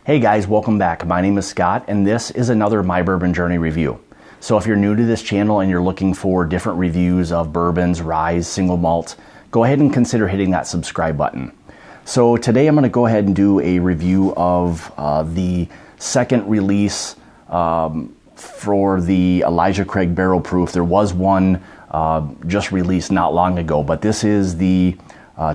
Hey guys, welcome back. My name is Scott and this is another My Bourbon Journey review. So if you're new to this channel and you're looking for different reviews of bourbons, rye, single malt, go ahead and consider hitting that subscribe button. So today I'm going to go ahead and do a review of the second release for the Elijah Craig Barrel Proof. There was one just released not long ago, but this is the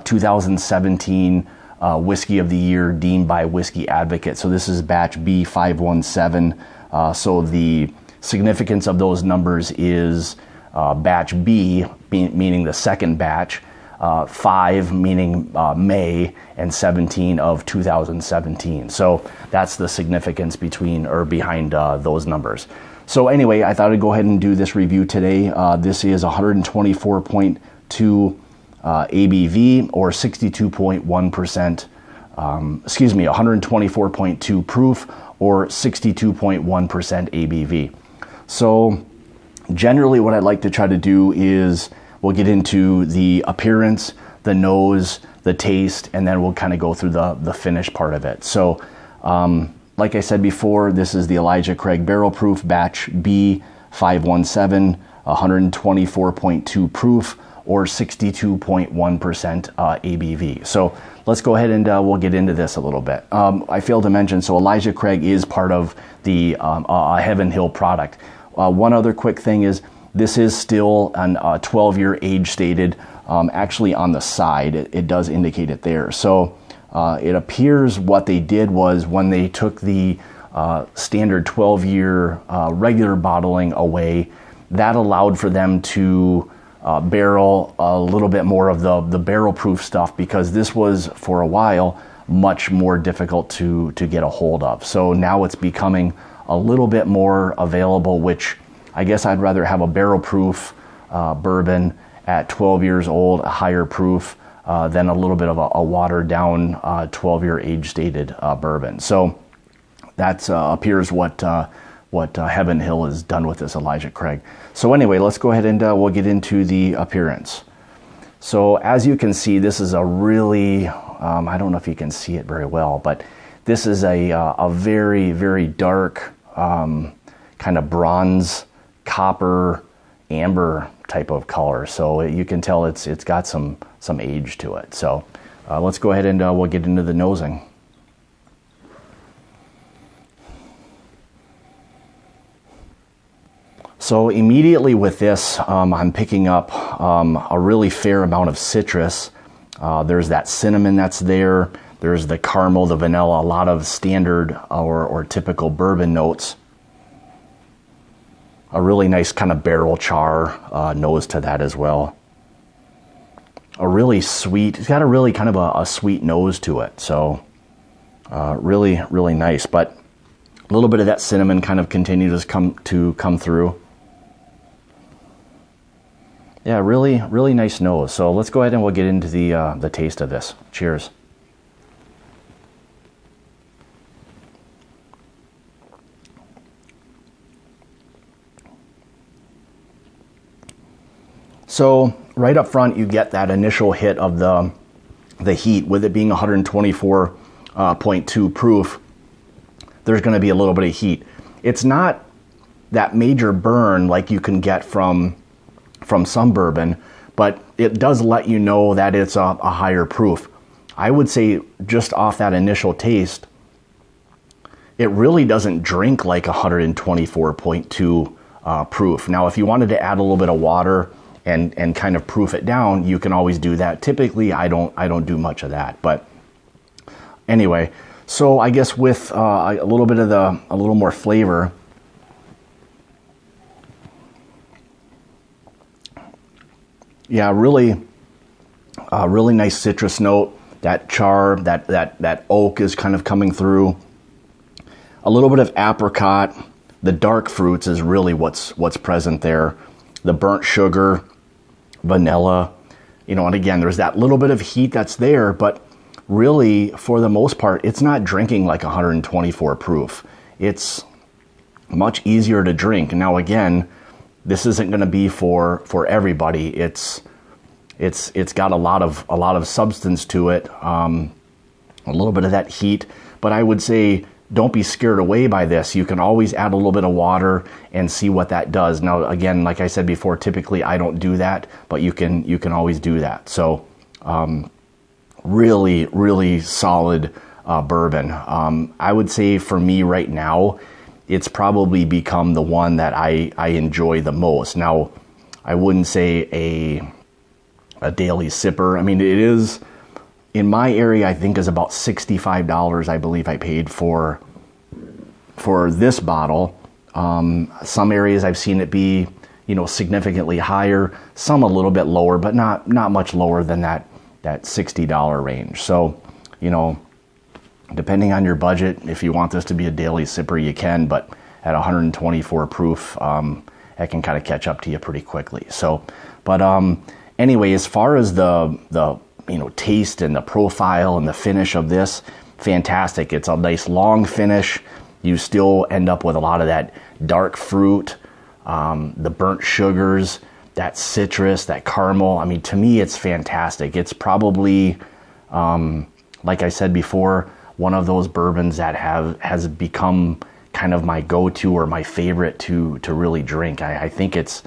2017 Whiskey of the Year deemed by Whiskey Advocate. So this is batch B517. So the significance of those numbers is batch B, meaning the second batch, 5 meaning May, and 17 of 2017. So that's the significance behind those numbers. So anyway, I thought I'd go ahead and do this review today. This is 124.2 ABV or 62.1%, 124.2 proof or 62.1% ABV. So generally what I'd like to try to do is we'll get into the appearance, the nose, the taste, and then we'll kind of go through the finish part of it. So like I said before, this is the Elijah Craig Barrel Proof batch B517, 124.2 proof or 62.1% ABV. So let's go ahead and we'll get into this a little bit. I failed to mention, so Elijah Craig is part of the Heaven Hill product. One other quick thing is this is still an 12-year age stated. Actually on the side, it does indicate it there. So it appears what they did was when they took the standard 12-year regular bottling away, that allowed for them to barrel a little bit more of the barrel proof stuff, because this was for a while much more difficult to get a hold of. So now it's becoming a little bit more available, which I guess I'd rather have a barrel proof bourbon at 12 years old, a higher proof, than a little bit of a watered down 12-year age stated bourbon. So that appears what Heaven Hill has done with this Elijah Craig. So anyway, let's go ahead and we'll get into the appearance. So as you can see, this is a really, I don't know if you can see it very well, but this is a very, very dark kind of bronze, copper, amber type of color. So you can tell it's got some age to it. So let's go ahead and we'll get into the nosing. So immediately with this, I'm picking up a really fair amount of citrus. There's that cinnamon that's there. There's the caramel, the vanilla, a lot of standard or typical bourbon notes. A really nice kind of barrel char nose to that as well. A really sweet, it's got a really kind of a sweet nose to it. So really, really nice. But a little bit of that cinnamon kind of continues to come through. Yeah, really, really nice nose. So let's go ahead and we'll get into the taste of this. Cheers. So right up front, you get that initial hit of the heat. With it being 124.2 proof, there's going to be a little bit of heat. It's not that major burn like you can get from some bourbon, but it does let you know that it's a higher proof. I would say just off that initial taste, it really doesn't drink like 124.2 proof. Now, if you wanted to add a little bit of water and kind of proof it down, you can always do that. Typically, I don't do much of that. But anyway, so I guess with a little more flavor. Yeah, really nice citrus note. That char, that oak is kind of coming through. A little bit of apricot. The dark fruits is really what's present there. The burnt sugar, vanilla, and again, there's that little bit of heat that's there, but really, for the most part, it's not drinking like 124 proof. It's much easier to drink. Now, again, this isn't going to be for everybody. It's got a lot of substance to it, a little bit of that heat. But I would say don't be scared away by this. You can always add a little bit of water and see what that does. Now, again, like I said before, typically I don't do that, but you can always do that. So really, really solid bourbon. I would say for me right now, it's probably become the one that I enjoy the most. Now, I wouldn't say a daily sipper. I mean, it is, in my area, I think is about $65, I believe I paid for this bottle. Some areas I've seen it be, you know, significantly higher, some a little bit lower, but not much lower than that $60 range. So, you know, depending on your budget, if you want this to be a daily sipper, you can, but at 124 proof, that can kind of catch up to you pretty quickly. So, but anyway, as far as the you know, taste and the profile and the finish of this, fantastic. It's a nice long finish. You still end up with a lot of that dark fruit, the burnt sugars, that citrus, that caramel. I mean, to me, it's fantastic. It's probably, like I said before, one of those bourbons that has become kind of my go-to or my favorite to really drink. I think it's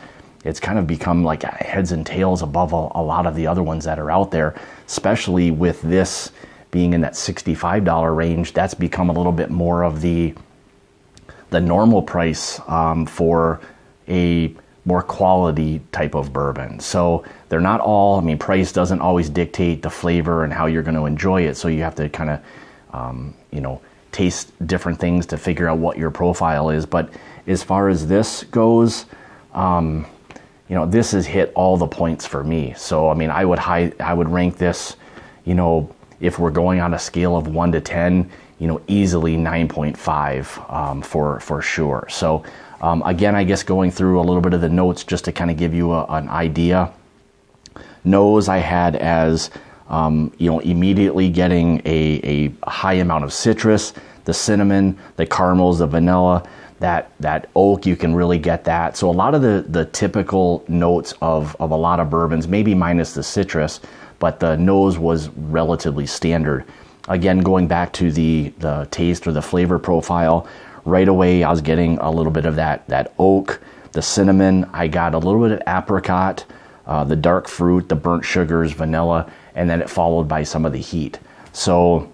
kind of become like heads and tails above a lot of the other ones that are out there, especially with this being in that $65 range. That's become a little bit more of the normal price for a more quality type of bourbon. So they're not all, I mean, price doesn't always dictate the flavor and how you're going to enjoy it. So you have to kind of, you know, taste different things to figure out what your profile is. But as far as this goes, you know, this has hit all the points for me. So, I mean, I would rank this, you know, if we're going on a scale of 1 to 10, you know, easily 9.5 for sure. So, again, I guess going through a little bit of the notes just to kind of give you an idea. Nose I had as, you know, immediately getting a high amount of citrus, the cinnamon, the caramels, the vanilla, that oak, you can really get that. So a lot of the typical notes of a lot of bourbons, maybe minus the citrus, but the nose was relatively standard. Again, going back to the taste or the flavor profile, right away I was getting a little bit of that oak, the cinnamon. I got a little bit of apricot, the dark fruit, the burnt sugars, vanilla, and then it followed by some of the heat. So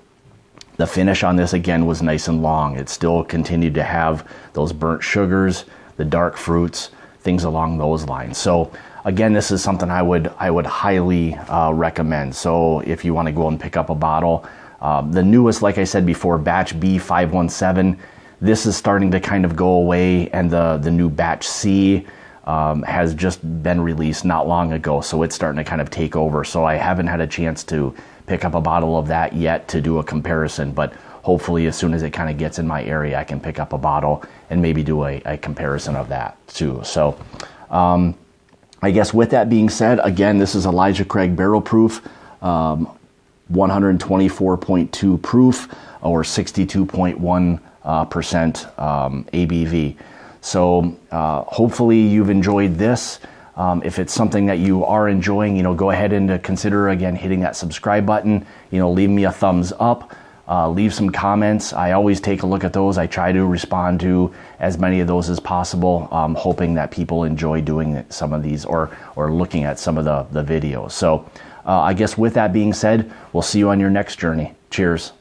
the finish on this, again, was nice and long. It still continued to have those burnt sugars, the dark fruits, things along those lines. So again, this is something I would highly recommend. So if you want to go and pick up a bottle, the newest, like I said before, batch B517, this is starting to kind of go away, and the new batch C has just been released not long ago, so it's starting to kind of take over. So I haven't had a chance to pick up a bottle of that yet to do a comparison, but hopefully as soon as it kind of gets in my area, I can pick up a bottle and maybe do a comparison of that too. So I guess with that being said, again, this is Elijah Craig Barrel Proof, 124.2 proof or 62.1% ABV. So hopefully you've enjoyed this. If it's something that you are enjoying, you know, go ahead and consider, again, hitting that subscribe button. You know, leave me a thumbs up, leave some comments. I always take a look at those. I try to respond to as many of those as possible, hoping that people enjoy doing some of these or looking at some of the videos. So I guess with that being said, we'll see you on your next journey. Cheers.